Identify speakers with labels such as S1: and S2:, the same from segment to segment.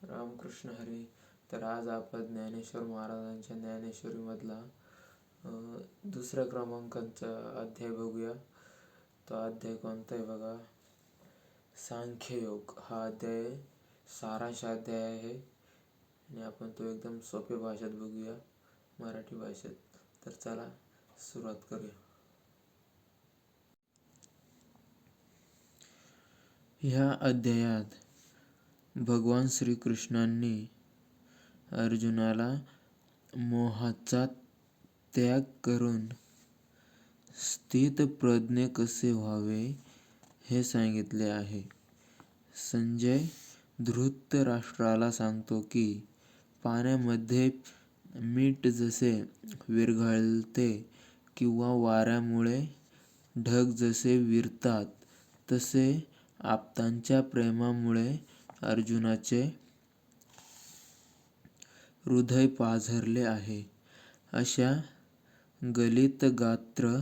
S1: रामकृष्ण हरी. तर आज आपण ज्ञानेश्वर महाराजांच्या ज्ञानेश्वरीमधला दुसऱ्या क्रमांकाचा अध्याय बघूया. तो अध्याय कोणता आहे बघा, सांख्ययोग. हा अध्याय सारांश अध्याय आहे आणि आपण तो एकदम सोप्या भाषेत बघूया, मराठी भाषेत. तर चला सुरुवात करूया. ह्या अध्यायात भगवान श्रीकृष्णांनी अर्जुनाला मोहाचा त्याग करून स्थितप्रज्ञ कसे व्हावे हे सांगितले आहे. संजय धृतराष्ट्राला सांगतो की पाण्यामध्ये मीठ जसे विरघळते किंवा वाऱ्यामुळे ढग जसे विरतात, तसे आप्तांच्या प्रेमामुळे अर्जुनाचे हृदय पाझरले आहे. अशा गलित गात्र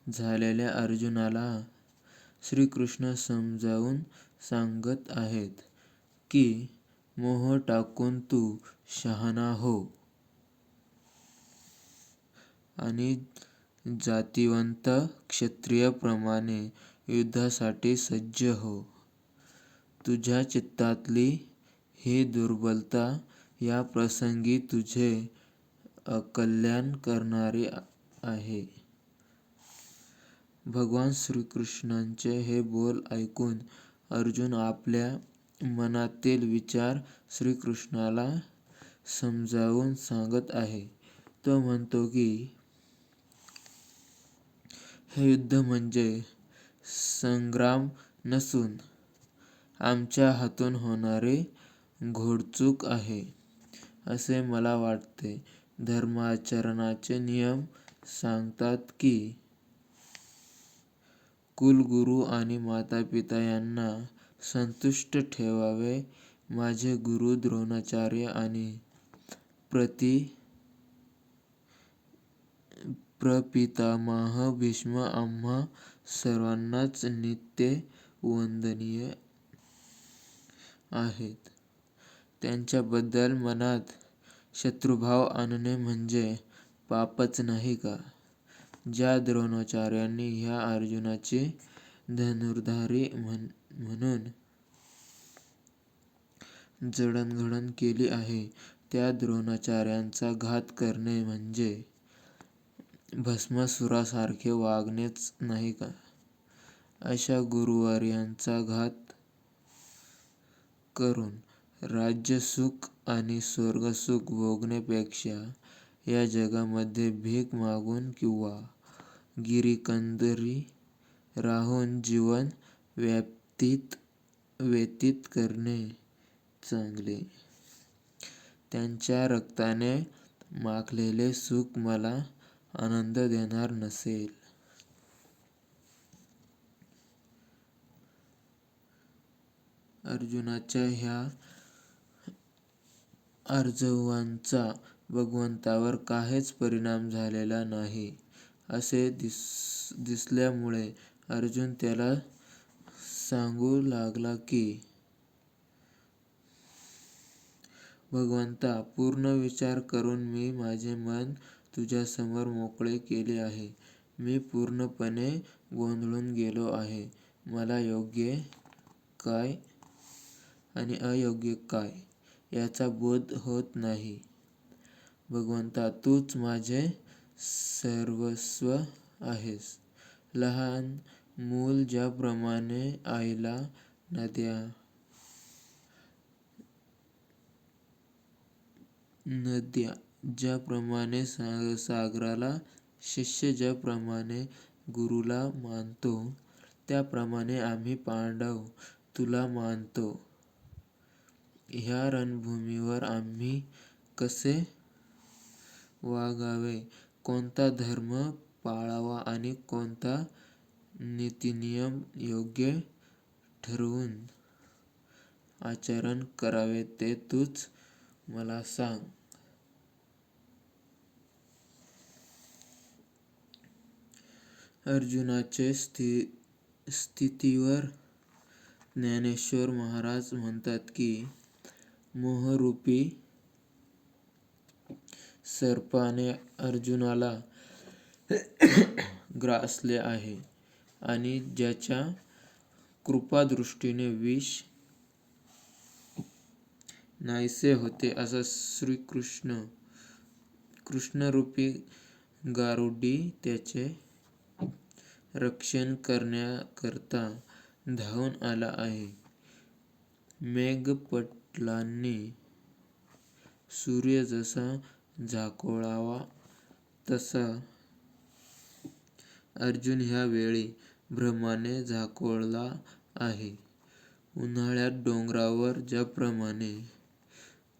S1: झालेल्या अर्जुनाला श्रीकृष्ण समजावून सांगत आहेत की मोह टाकून तू शहाणा हो आणि जातिवंत क्षत्रियाप्रमाणे युद्धासाठी सज्ज हो. तुझ्या चित्तातली ही दुर्बलता या प्रसंगी तुझे अकल्याण करणारी आहे. भगवान श्रीकृष्णांचे हे बोल ऐकून अर्जुन आपल्या मनातील विचार श्रीकृष्णाला समजावून सांगत आहे. तो म्हणतो की हे युद्ध म्हणजे संग्राम नसून आमच्या हातून होणारी घोडचूक आहे असे मला वाटते. धर्माचरणाचे नियम सांगतात की कुलगुरू आणि मातापिता यांना संतुष्ट ठेवावे. माझे गुरु द्रोणाचार्य आणि प्रपितामह भीष्म आम्हा सर्वांनाच नित्य वंदनीय आहेत. त्यांच्याबद्दल मनात शत्रुभाव आणणे म्हणजे पापच नाही का? ज्या द्रोणाचार्यांनी ह्या अर्जुनाची धनुर्धारी म्हणून जडणघडण केली आहे, त्या द्रोणाचार्यांचा घात करणे म्हणजे भस्मासुरासारखे वागणेच नाही का? अशा गुरुवर्यांचा घात करून राज्यसुख आणि स्वर्गसुख भोगण्यापेक्षा या जगामध्ये भीक मागून किंवा गिरीकंदरी राहून जीवन व्यतीत करणे चांगले. त्यांच्या रक्ताने माखलेले सुख मला आनंद देणार नसेल. अर्जुनाच्या ह्या आर्जवांचा भगवंतावर काहीच परिणाम झालेला नाही असे दिसल्यामुळे अर्जुन त्याला सांगू लागला की भगवंता, पूर्ण विचार करून मी माझे मन तुझ्यासमोर मोकळे केले आहे. मी पूर्णपणे गोंधळून गेलो आहे. मला योग्य काय आणि अयोग्य काय याचा बोध होत नाही. भगवंता, तूच माझे सर्वस्व आहेस. लहान मूल ज्याप्रमाणे आईला, नद्या ज्याप्रमाणे सागराला, शिष्य ज्याप्रमाणे गुरुला मानतो, त्याप्रमाणे आम्ही पांडव तुला मानतो. ह्या रणभूमीवर आम्ही कसे वागावे, कोणता धर्म पाळावा आणि कोणता नीतिनियम योग्य ठरवून आचरण करावे ते तूच मला सांग. अर्जुनाच्या स्थितीवर ज्ञानेश्वर महाराज म्हणतात की मोहरूपी सर्पाने अर्जुनाला ग्रासले आहे आणि ज्याच्या कृपादृष्टीने विष नाहीसे होते असा कृष्णरूपी गारुडी त्याचे रक्षण करण्याकरता धावून आला आहे. मेघपटलांनी सूर्य जसा झाकोळावा तसा अर्जुन ह्या वेळी भ्रमाने झाकोळला आहे. उन्हाळ्यात डोंगरावर ज्याप्रमाणे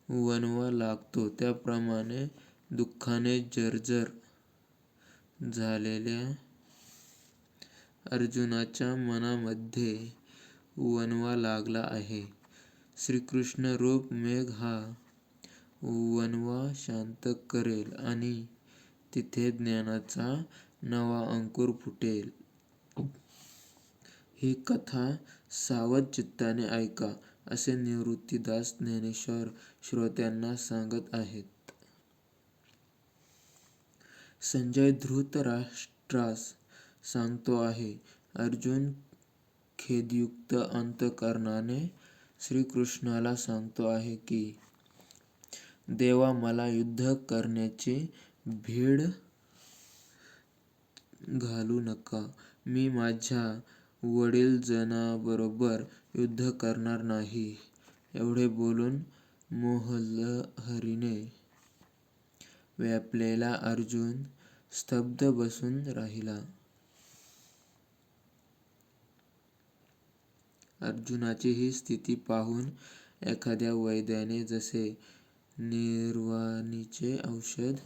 S1: वणवा लागतो त्याप्रमाणे दुःखाने जर्जर झालेल्या अर्जुनाच्या मनामध्ये वणवा लागला आहे. श्रीकृष्ण रूप मेघ हा वणवा शांत करेल आणि तिथे ज्ञानाचा नवा अंकुर फुटेल. ही कथा सावध चित्ताने ऐका असे निवृत्तीदास ज्ञानेश्वर श्रोत्यांना सांगत आहेत. संजय धृतराष्ट्रास सांगतो आहे. अर्जुन खेदयुक्त अंतःकरणाने श्रीकृष्णाला सांगतो आहे की देवा मला युद्ध करण्याची भीड घालू नका. मी माझ्या वडीलजनाबरोबर युद्ध करणार नाही. एवढे बोलून मोहलहरीने व्यापलेला अर्जुन स्तब्ध बसून राहिला. अर्जुनाची ही स्थिती पाहून एखाद्या वैद्याने जसे निर्वाणीचे औषध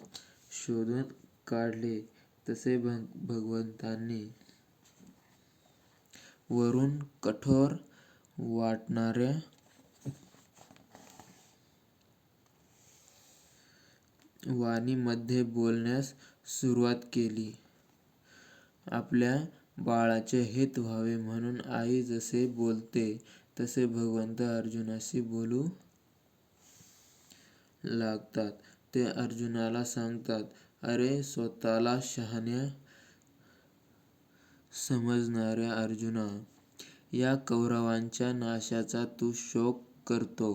S1: शोधून काढले तसे भगवंतांनी वरून कठोर वाटणाऱ्या वाणीमध्ये बोलण्यास सुरुवात केली. आपल्या बाळाचे हित व्हावे म्हणून आई जसे बोलते तसे भगवंत अर्जुनाशी बोलू लागतात. ते अर्जुनाला सांगतात, अरे स्वतःला शहाण्या समजणाऱ्या अर्जुना, या कौरवांच्या नाशाचा तू शोक करतो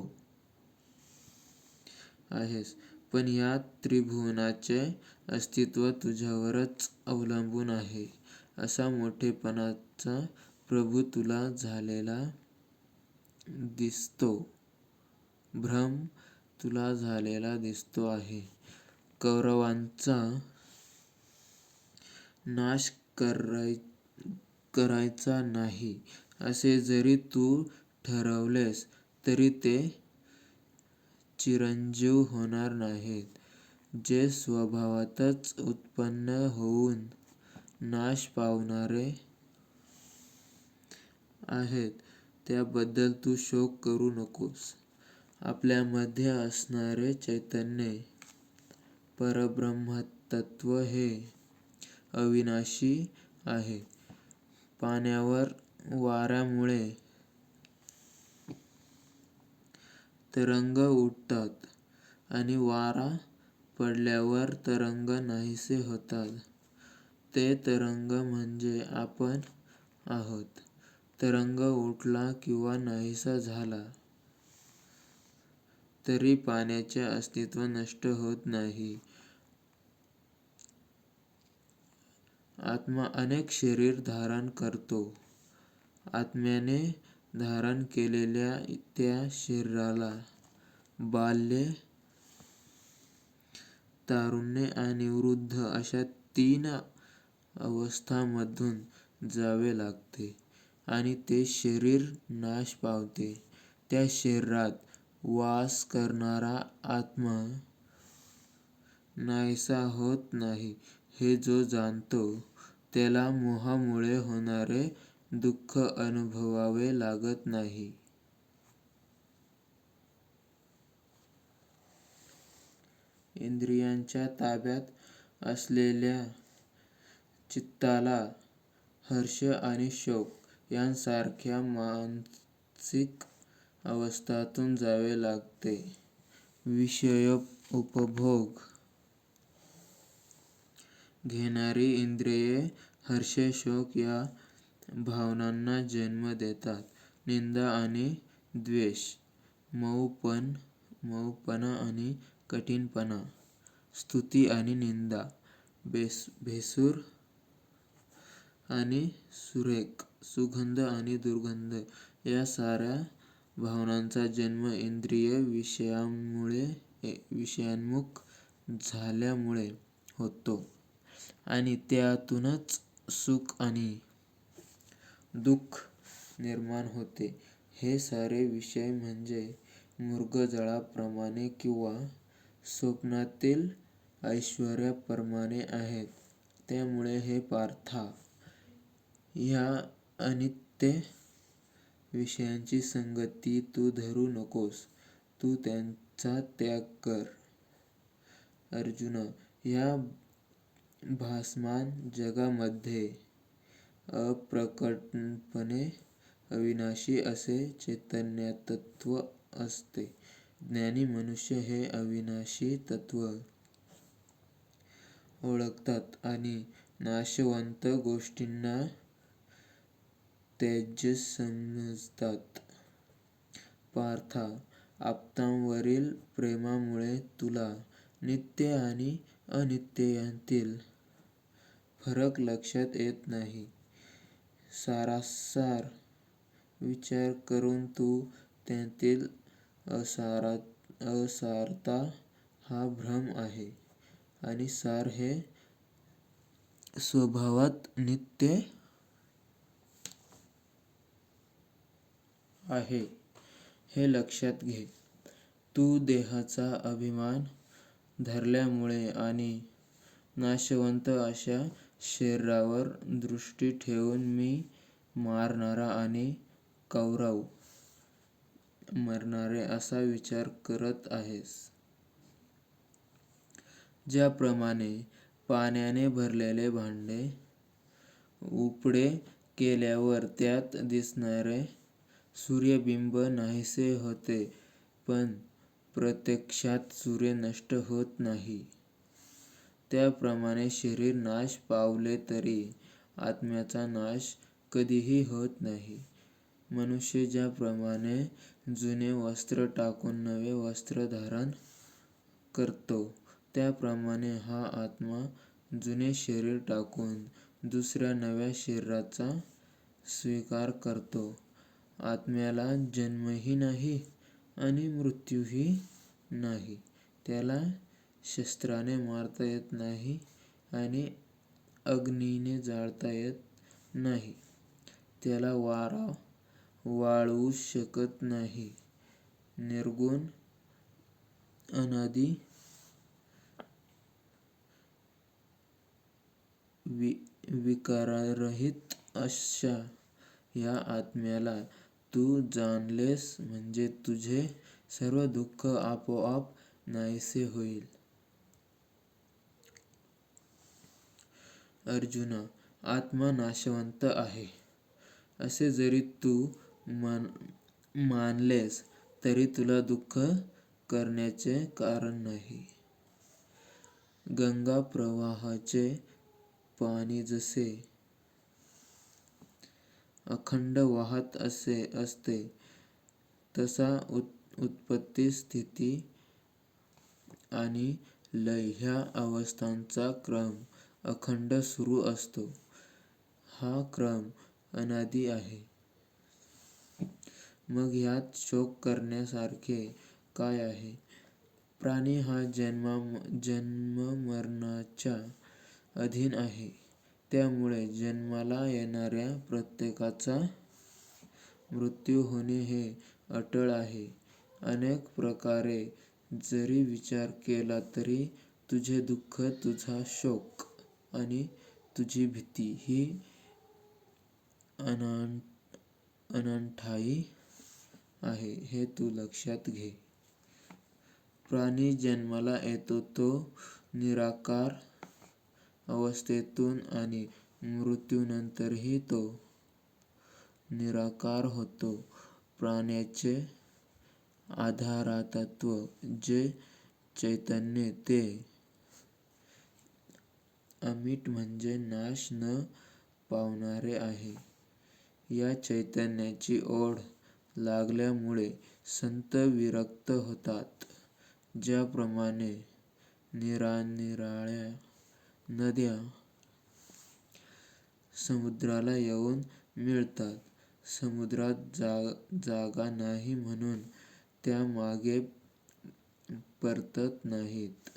S1: आहेस, पण या त्रिभुवनाचे अस्तित्व तुझ्यावरच अवलंबून आहे. असा मोठेपणाचा प्रभू तुला झालेला दिसतो. भ्रम तुला झालेला दिसतो आहे. कौरवांचा नाश करायचा नाही असे जरी तू ठरवलेस तरी ते चिरंजीव होणार नाहीत. जे स्वभावातच उत्पन्न होऊन नाश पावणारे आहेत त्याबद्दल तू शोक करू नकोस. आपल्यामध्ये असणारे चैतन्य परब्रह्मतत्व हे अविनाशी आहे. पाण्यावर वाऱ्यामुळे तरंग उठतात आणि वारा पडल्यावर तरंग नाहीसे होतात. ते तरंग म्हणजे आपण आहोत. तरंग उठला किंवा नाहीसा झाला तरी पाण्याचे अस्तित्व नष्ट होत नाही. आत्मा अनेक शरीर धारण करतो. आत्म्याने धारण केलेल्या त्या शरीराला बाल्य, तारुण्य आणि वृद्ध अशा 3 अवस्थांमधून जावे लागते आणि ते शरीर नाश पावते. त्या शरीरात वास करणारा आत्मा नाहीसा होत नाही हे जो जाणतो त्याला मोहामुळे होणारे दुःख अनुभवावे लागत नाही. इंद्रियांच्या ताब्यात असलेल्या चित्ताला हर्ष आणि शोक यांसारख्या मानसिक अवस्थातून जावे लागते. विषय उपभोग घेणारी इंद्रिये हर्ष, शोक या भावनांना जन्म देतात. निंदा आणि द्वेष, मऊपणा आणि कठीणपणा, स्तुती आणि निंदा, भेसूर आणि सुरेख, सुगंध आणि दुर्गंध या साऱ्या भावनांचा जन्म इंद्रिय विषयांमुख झाल्यामुळे होतो आणि त्यातूनच सुख आणि दुःख निर्माण होते. हे सारे विषय म्हणजे मृगजळाप्रमाणे किंवा स्वप्नातील ऐश्वर्याप्रमाणे आहेत. त्यामुळे हे पार्था, ह्या अनित्य विषयांची संगती तू धरू नकोस, तू त्यांचा त्याग कर. अर्जुन, ह्या भासमान जगामध्ये अप्रकटपणे अविनाशी असे चैतन्यतत्व असते. ज्ञानी मनुष्य हे अविनाशी तत्व ओळखतात आणि नाशवंत गोष्टींना त्याज्य समजतात. पार्था, आप्तांवरील प्रेमामुळे तुला नित्य आणि अनित्य यांतील फरक लक्षात येत नाही. सारासार विचार करून तू त्यातील असारता हा भ्रम आहे आणि सार हे स्वभावात नित्य आहे हे लक्षात घे. तू देहाचा अभिमान धरल्यामुळे आणि नाशवंत अशा शरीरावर दृष्टी ठेवून मी मारणारा आणि कौरव मरणारे असा विचार करत आहेस. ज्याप्रमाणे पाण्याने भरलेले भांडे उपडे केल्यावर त्यात दिसणारे सूर्यबिंब नाहीसे होते, पण प्रत्यक्षात सूर्य नष्ट होत नाही, त्याप्रमाणे शरीर नाश पावले तरी आत्म्याचा नाश कधीही होत नाही. मनुष्य ज्याप्रमाणे जुने वस्त्र टाकून नवे वस्त्र धारण करतो, त्याप्रमाणे हा आत्मा जुने शरीर टाकून दुसऱ्या नव्या शरीराचा स्वीकार करतो. आत्म्याला जन्मही नाही आणि मृत्यूही नाही. त्याला शस्त्राने मारता येत नाही आणि अग्नीने जाळता येत नाही. त्याला वारा वाळवू शकत नाही. निर्गुण, अनादि, विकाररहित अशा ह्या आत्म्याला तू जाणलेस म्हणजे तुझे सर्व दुःख आपोआप नाहीसे होईल. अर्जुना, आत्मा नाशवंत आहे असे जरी तू मानलेस तरी तुला दुःख करण्याचे कारण नाही. गंगा प्रवाहाचे पाणी जसे अखंड वाहत असते, तसा उत्पत्ती, स्थिती आणि लय ह्या अवस्थांचा क्रम अखंड सुरू असतो. हा क्रम अनादि आहे. मग ह्यात शोक करण्यासारखे काय आहे? प्राणी हा जन्ममरणाच्या अधीन आहे. त्यामुळे जन्माला येणाऱ्या प्रत्येकाचा मृत्यू होणे हे अटळ आहे. अनेक प्रकारे जरी विचार केला तरी तुझे दुःख, तुझा शोक आणि तुझी भीती ही अनाठायी आहे हे तू लक्षात घे. प्राणी जन्माला येतो तो निराकार अवस्थेतून आणि मृत्यूनंतरही तो निराकार होतो. प्राण्याचे आधारतत्व जे चैतन्य ते अमिट म्हणजे नाश न पावणारे आहे. या चैतन्याची ओढ लागल्यामुळे संत विरक्त होतात. ज्याप्रमाणे निरनिराळ्या नद्या समुद्राला येऊन मिळतात, समुद्रात जागा नाही म्हणून त्या मागे परतत नाहीत,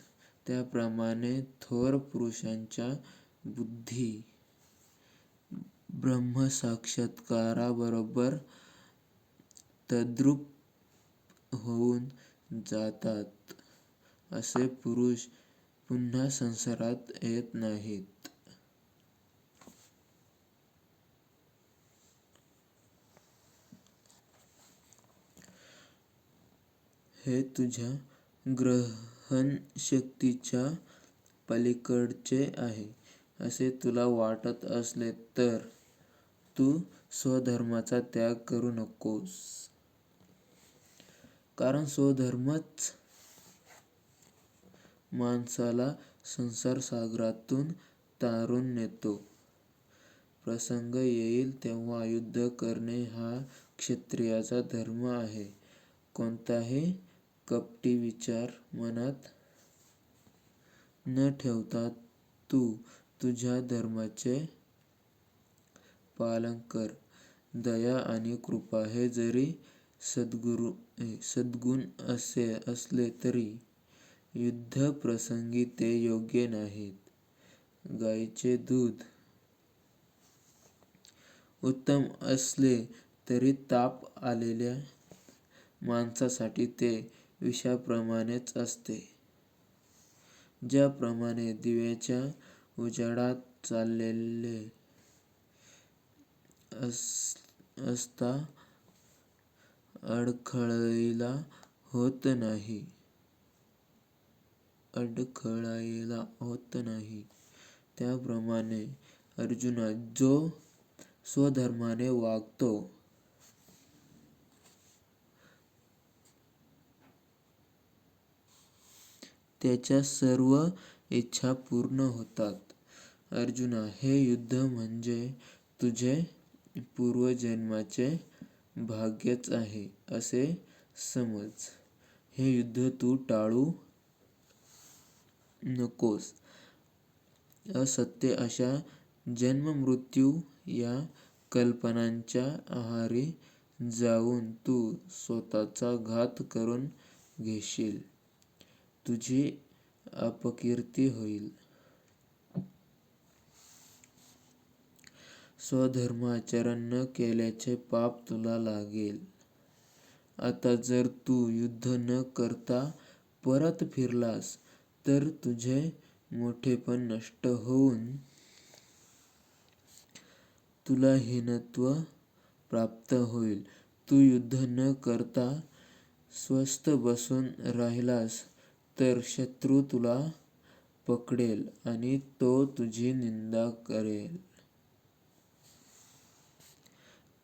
S1: त्याप्रमाणे थोर पुरुषांच्या बुद्धी ब्रह्मसाक्षात्काराबरोबर तद्रूप होऊन जातात. असे पुरुष पुन्हा संसारात येत नाहीत. हे तुझ्या ग्रहणशक्तीच्या पलीकडचे आहे असे तुला वाटत असले तर तू स्वधर्माचा त्याग करू नकोस. कारण स्वधर्मच माणसाला संसारसागरातून तारून नेतो. प्रसंग येईल तेव्हा युद्ध करणे हा क्षत्रियाचा धर्म आहे. कोणताही कपटी विचार मनात न ठेवता तू तुझ्या धर्माचे पालन कर. दया आणि कृपा हे जरी सद्गुण असले तरी युद्धप्रसंगी ते योग्य नाहीत. गायीचे दूध उत्तम असले तरी ताप आलेल्या माणसासाठी ते विषाप्रमाणेच असते. ज्याप्रमाणे दिव्याच्या उजेडात चाललेले असता अडखळायला होत नाही, त्याप्रमाणे अर्जुना, जो स्वधर्माने वागतो त्याच्या सर्व इच्छा पूर्ण होतात. अर्जुना, हे युद्ध म्हणजे तुझे पूर्वजन्माचे भाग्यच आहे असे समज. हे युद्ध तू टाळू नकोस. असत्य अशा जन्ममृत्यू या कल्पनांच्या आहारी जाऊन तू स्वतःचा घात करून घेशील. तुझी अपकीर्ती होईल. स्वधर्माचरण न केल्याचे पाप तुला लागेल. आता जर तू युद्ध न करता परत फिरलास तर तुझे मोठेपण नष्ट होऊन तुला हीनत्व प्राप्त होईल. तू युद्ध न करता स्वस्थ बसून राहिलास तर शत्रू तुला पकडेल आणि तो तुझी निंदा करेल.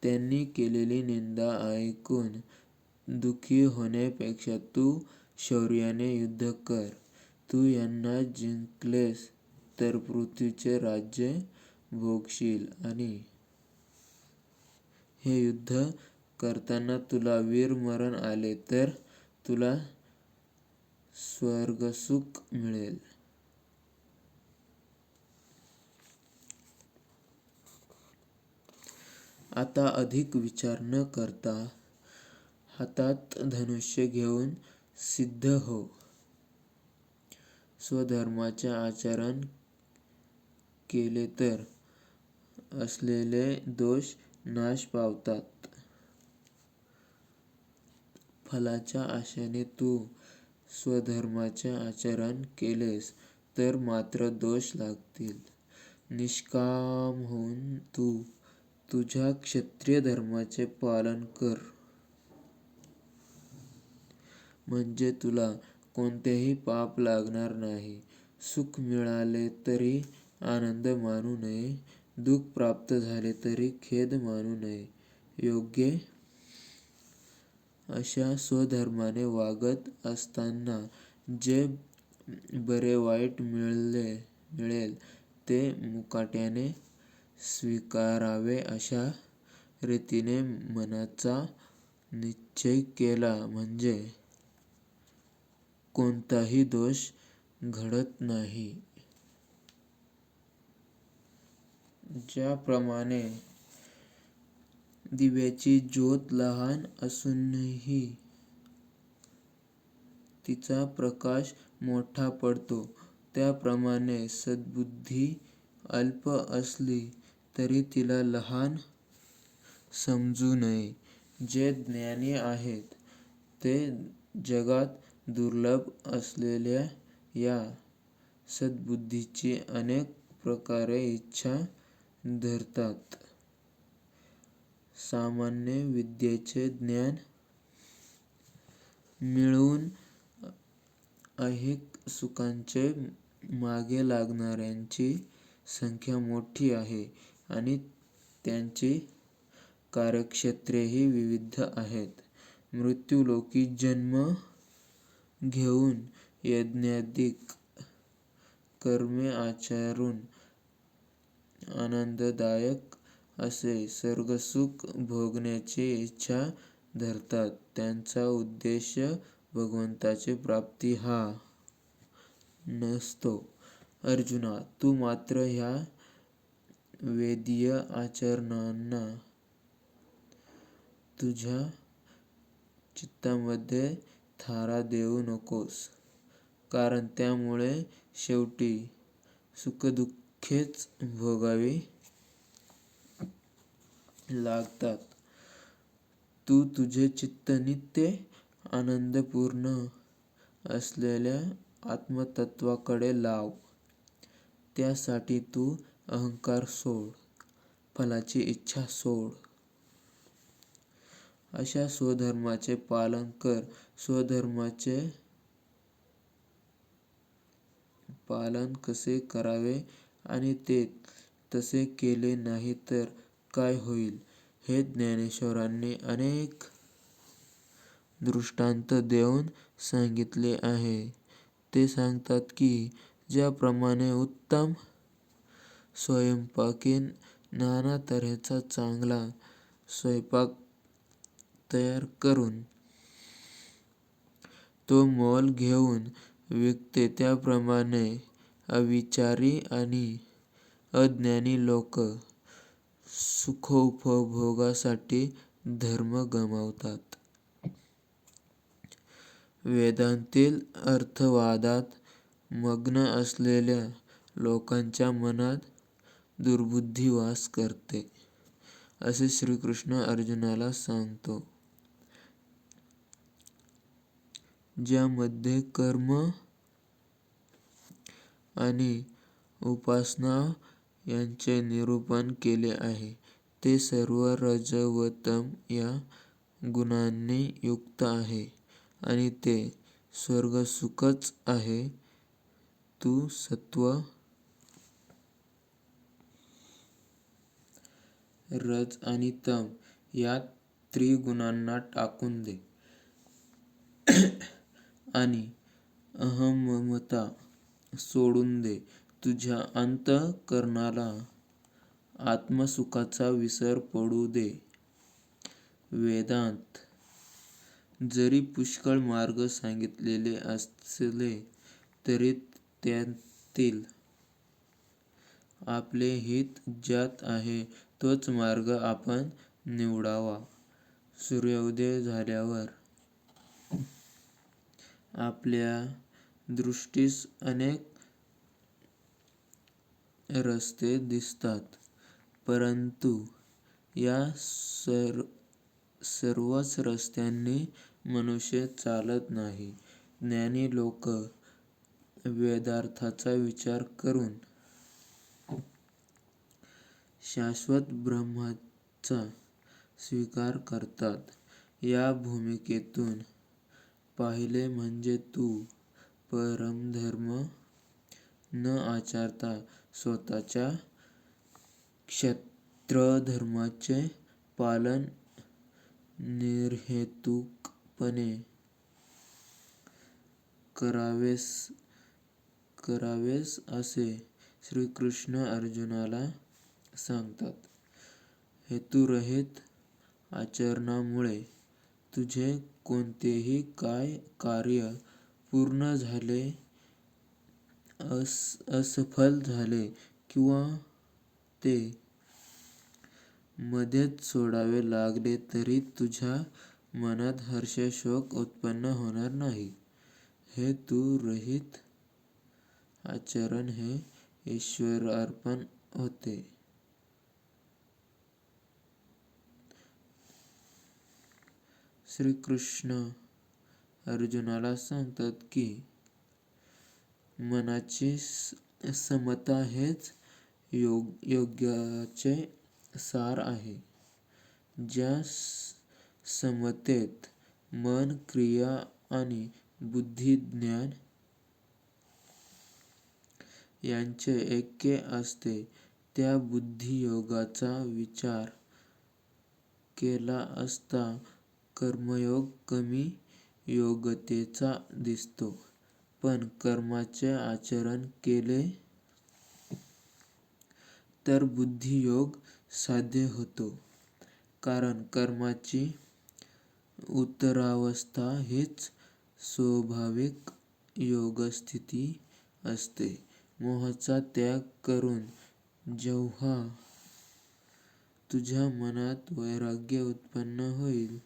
S1: त्यांनी केलेली निंदा ऐकून दुःखी होण्यापेक्षा तू शौर्याने युद्ध कर. तू यांना जिंकलेस तर पृथ्वीचे राज्य भोगशील आणि हे युद्ध करताना तुला वीरमरण आले तर तुला स्वर्गसुख मिळेल. आता अधिक विचार न करता हातात धनुष्य घेऊन सिद्ध हो. स्वधर्माचे आचरण केले तर असलेले दोष नाश पावतात. फलाच्या आशेने तू स्वधर्माचे आचरण केलेस तर मात्र दोष लागतील. निष्काम होऊन तू तुझ्या क्षत्रिय धर्माचे पालन कर. म्हणजे तुला कोणतेही पाप लागणार नाही. सुख मिळाले तरी आनंद मानू नये, दुःख प्राप्त झाले तरी खेद मानू नये. योग्य अशा स्वधर्माने वागत असताना जे बरे वाईट मिळेल ते मुकाट्याने स्वीकारावे अशा रीतीने मनाचा निश्चय केला म्हणजे कोणताही दोष घडत नाही. ज्याप्रमाणे दिव्याची ज्योत लहान असूनही तिचा प्रकाश मोठा पडतो, त्याप्रमाणे सद्बुद्धी अल्प असली तरी तिला लहान समजू नये. जे ज्ञानी आहेत ते जगात दुर्लभ असलेल्या या सद्बुद्धीची अनेक प्रकारे इच्छा धरतात. सामान्य विद्येचे ज्ञान मिळवून ऐहिक सुखांचे मागे लागणाऱ्यांची संख्या मोठी आहे आणि त्यांची कार्यक्षेत्रेही विविध आहेत. मृत्युलोकी जन्म घेऊन यज्ञादिक कर्मे आचरून आनंददायक असे स्वर्गसुख भोगण्याची इच्छा धरतात. त्यांचा उद्देश भगवंताची प्राप्ती हा नसतो. अर्जुना, तू मात्र ह्या वेदीय आचरणांना तुझ्या चित्तामध्ये थारा देऊ नकोस, कारण त्यामुळे शेवटी सुखदुःखेच भोगावी लागतात. तू तुझे चित्त नित्य आनंदपूर्ण असलेल्या आत्मतत्वाकडे लाव. त्यासाठी तू अहंकार सोड, फलाची इच्छा सोड. अशा स्वधर्माचे पालन कर. स्वधर्माचे पालन कसे करावे आणि ते तसे केले नाही तर काय होईल, हे ज्ञानेश्वरांनी अनेक दृष्टांत देऊन सांगितले आहे. ते सांगतात की ज्याप्रमाणे उत्तम स्वयंपाकीण नाना तऱ्हेचा चांगला स्वयंपाक तयार करून तो मोल घेऊन विकते, त्याप्रमाणे अविचारी आणि अज्ञानी लोक सुखोपभोगासाठी धर्म गमावतात. वेदांतील अर्थवादात मग्न असलेल्या लोकांच्या मनात दुर्बुद्धी वास करते, असे श्रीकृष्ण अर्जुनाला सांगतो. ज्यामध्ये कर्म आणि उपासना यांचे निरूपण केले आहे ते सर्व रज व तम या गुणांनी युक्त आहे आणि ते स्वर्गसुखच आहे. तू सत्व, रज आणि तम या त्रिगुणांना टाकून दे आणि अहंममता सोडून दे. तुझ्या अंतःकरणाला आत्मसुखाचा विसर पडू दे. वेदांत जरी पुष्कळ मार्ग सांगितलेले असले तरी त्यातील आपले हित ज्यात आहे तोच मार्ग आपण निवडावा. सूर्योदय झाल्यावर आपल्या दृष्टीस अनेक रस्ते दिसतात, परंतु या सर्वच रस्त्यांनी मनुष्य चालत नाही. ज्ञानी लोक वेदार्थाचा विचार करून शाश्वत ब्रह्माचा स्वीकार करतात. या भूमिकेतून पाहिले म्हणजे तू परमधर्म न आचरता स्वतःच्या क्षत्रधर्माचे पालन निर्हेतुक पूर्णपणे करावेस असे श्रीकृष्ण अर्जुनाला सांगतात. हेतुरहित आचरणामुळे तुझे कोणतेही कार्य पूर्ण झाले, असफल झाले किंवा ते मध्येच सोडावे लागले तरी तुझ्या मनात हर्ष शोक उत्पन्न होणार नाही. हेतुरहित आचरण हे ईश्वरार्पण होते. श्रीकृष्ण अर्जुनाला सांगतात की मनाची समता हेच योगाचे सार आहे. ज्या समतेत मन, क्रिया आणि बुद्धी, ज्ञान यांचे ऐक्य असते त्या बुद्धियोगाचा विचार केला असता कर्मयोग कमी योग्यतेचा दिसतो. पण कर्माचे आचरण केले तर बुद्धियोग साध्य होतो. कारण कर्माची उत्तरावस्था हीच स्वाभाविक योगस्थिती असते. मोहाचा त्याग करून जेव्हा तुझ्या मनात वैराग्य उत्पन्न होईल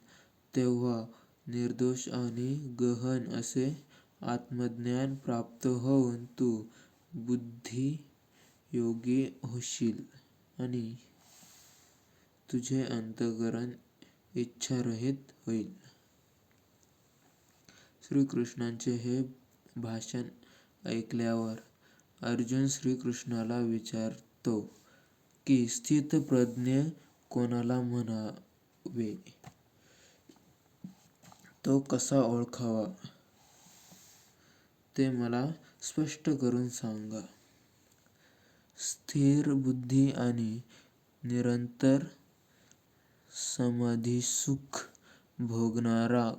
S1: तेव्हा निर्दोष आणि गहन असे आत्मज्ञान प्राप्त होऊन तू बुद्धियोगी होशील आणि तुझे अंतःकरण इच्छारहित होईल. श्रीकृष्णांचे हे भाषण ऐकल्यावर अर्जुन श्रीकृष्णाला विचारतो की स्थितप्रज्ञ कोणाला म्हणावे? तो कसा ओळखावा? ते मला स्पष्ट करून सांगा. स्थिर बुद्धी आणि निरंतर समाधिसुख भोगणारा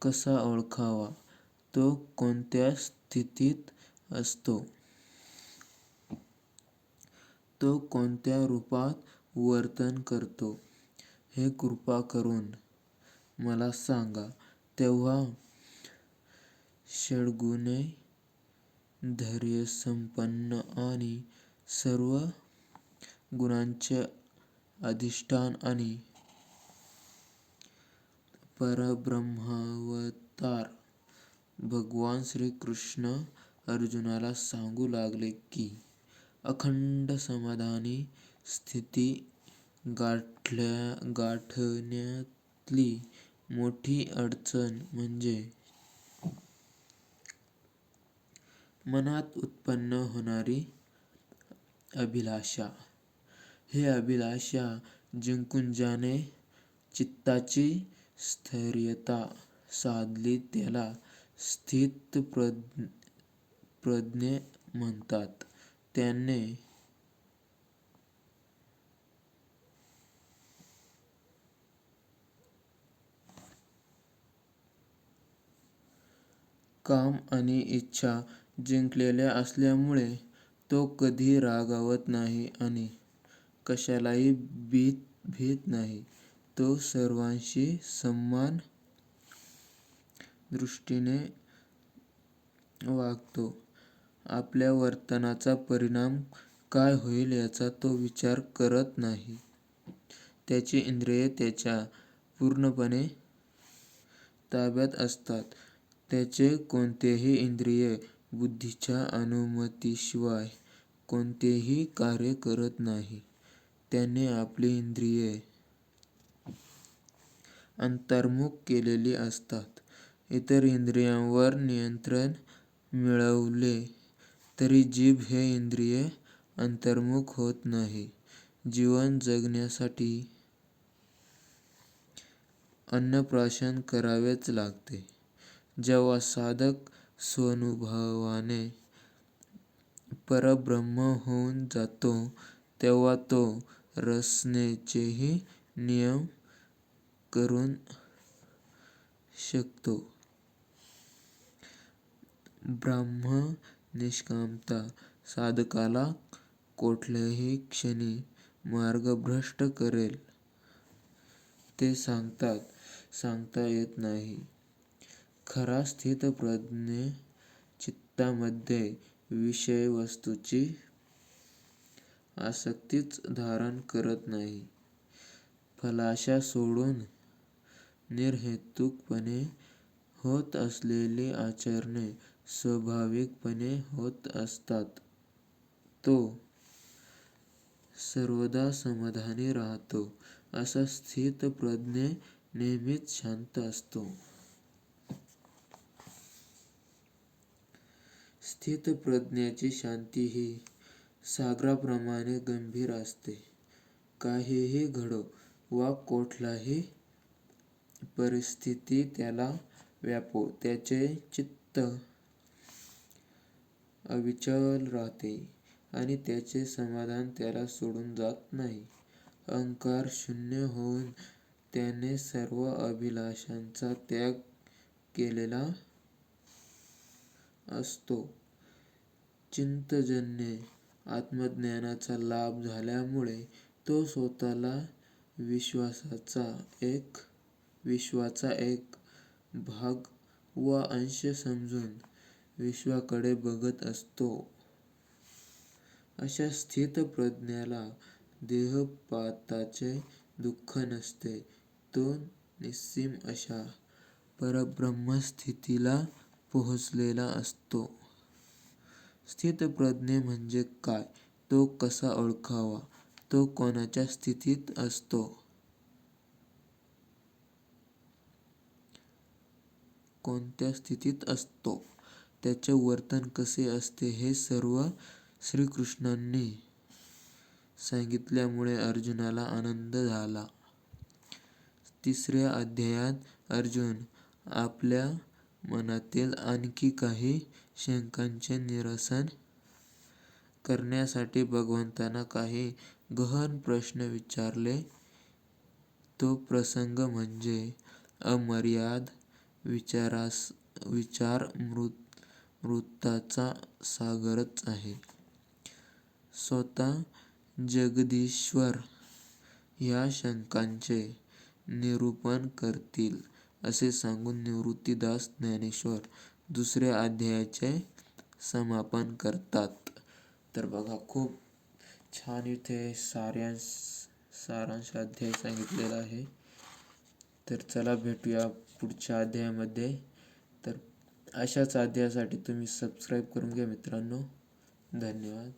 S1: कसा ओळखावा? तो कोणत्या स्थितीत असतो? तो कोणत्या रूपात वर्तन करतो? हे कृपा करून मला सांगा. तेव्हा षड्गुणे धैर्यसंपन्न आणि सर्व गुणांचे अधिष्ठान आणि परब्रह्मावतार भगवान श्रीकृष्ण अर्जुनाला सांगू लागले की अखंड समाधानी स्थिती गाठण्यातली मोठी अडचण म्हणजे मनात उत्पन्न होणारी अभिलाषा. ही अभिलाषा जिंकून ज्याने चित्ताची स्थैर्यता साधली त्याला स्थितप्रज्ञ म्हणतात. त्याने काम आणि इच्छा जिंकलेल्या असल्यामुळे तो कधी रागावत नाही आणि कशालाही भीत नाही. तो सर्वांशी समान दृष्टीने वागतो. आपल्या वर्तनाचा परिणाम काय होईल याचा तो विचार करत नाही. त्याची इंद्रिये त्याच्या पूर्णपणे ताब्यात असतात. त्याचे कोणतेही इंद्रिय बुद्धीच्या अनुमतीशिवाय कोणतेही कार्य करत नाही. त्याने आपली इंद्रिये अंतर्मुख केलेली असतात. इतर इंद्रियांवर नियंत्रण मिळवले तरी जीभ हे इंद्रिय अंतर्मुख होत नाही. जीवन जगण्यासाठी अन्नप्राशन करावेच लागते. जेव्हा साधक स्वानुभवाने परब्रह्म होऊन जातो तेव्हा तो रचनेचेही नियम करून शकतो. ब्रह्मनिष्कामता साधकाला कुठल्याही क्षणी मार्गभ्रष्ट करेल ते सांगता येत नाही. खरा स्थितप्रज्ञ चित्तामध्ये विषयवस्तूची आसक्तीच धारण करत नाही. फलाशा सोडून निर्हेतुकपणे होत असलेली आचरणे स्वाभाविकपणे होत असतात. तो सर्वदा समाधानी राहतो. असा स्थितप्रज्ञ नेहमीच शांत असतो. स्थितप्रज्ञाची शांती ही सागराप्रमाणे गंभीर असते. काहीही घडो वा कुठलीही परिस्थिती त्याला व्यापो, त्याचे चित्त अविचल राहते आणि त्याचे समाधान त्याला सोडून जात नाही. अहंकार शून्य होऊन त्याने सर्व अभिलाषांचा त्याग केलेला असतो. चित्तजन्य आत्मज्ञानाचा लाभ झाल्यामुळे तो स्वतःला विश्वाचा एक भाग वा अंश समजून विश्वाकडे बघत असतो. अशा स्थितप्रज्ञाला देहपाताचे दुःख नसते. तो निस्सीम अशा परब्रह्मस्थितीला पोहोचलेला असतो. स्थितप्रज्ञ म्हणजे काय? तो कसा ओळखावा? तो कोणत्या स्थितीत असतो? त्याचे वर्तन कसे असते हे सर्व श्रीकृष्णांनी सांगितल्यामुळे अर्जुनाला आनंद झाला. 3ऱ्या अध्यायात अर्जुन आपल्या मनातील आणखी काही शंकांचे निरसन करण्यासाठी भगवंतांना काही गहन प्रश्न विचारले. तो प्रसंग म्हणजे अमर्याद विचारामृताचा सागरच आहे. स्वतः जगदीश्वर ह्या शंकांचे निरूपण करतील असे सांगून निवृत्तीदास ज्ञानेश्वर 2ऱ्या अध्यायाचे समापन करतात. तर बघा, खूप छान इथे सारांश अध्याय सांगितलेला आहे. तर चला भेटूया पुढच्या अध्यायामध्ये. तर अशाच अध्यायासाठी तुम्ही सबस्क्राईब करून घ्या मित्रांनो. धन्यवाद.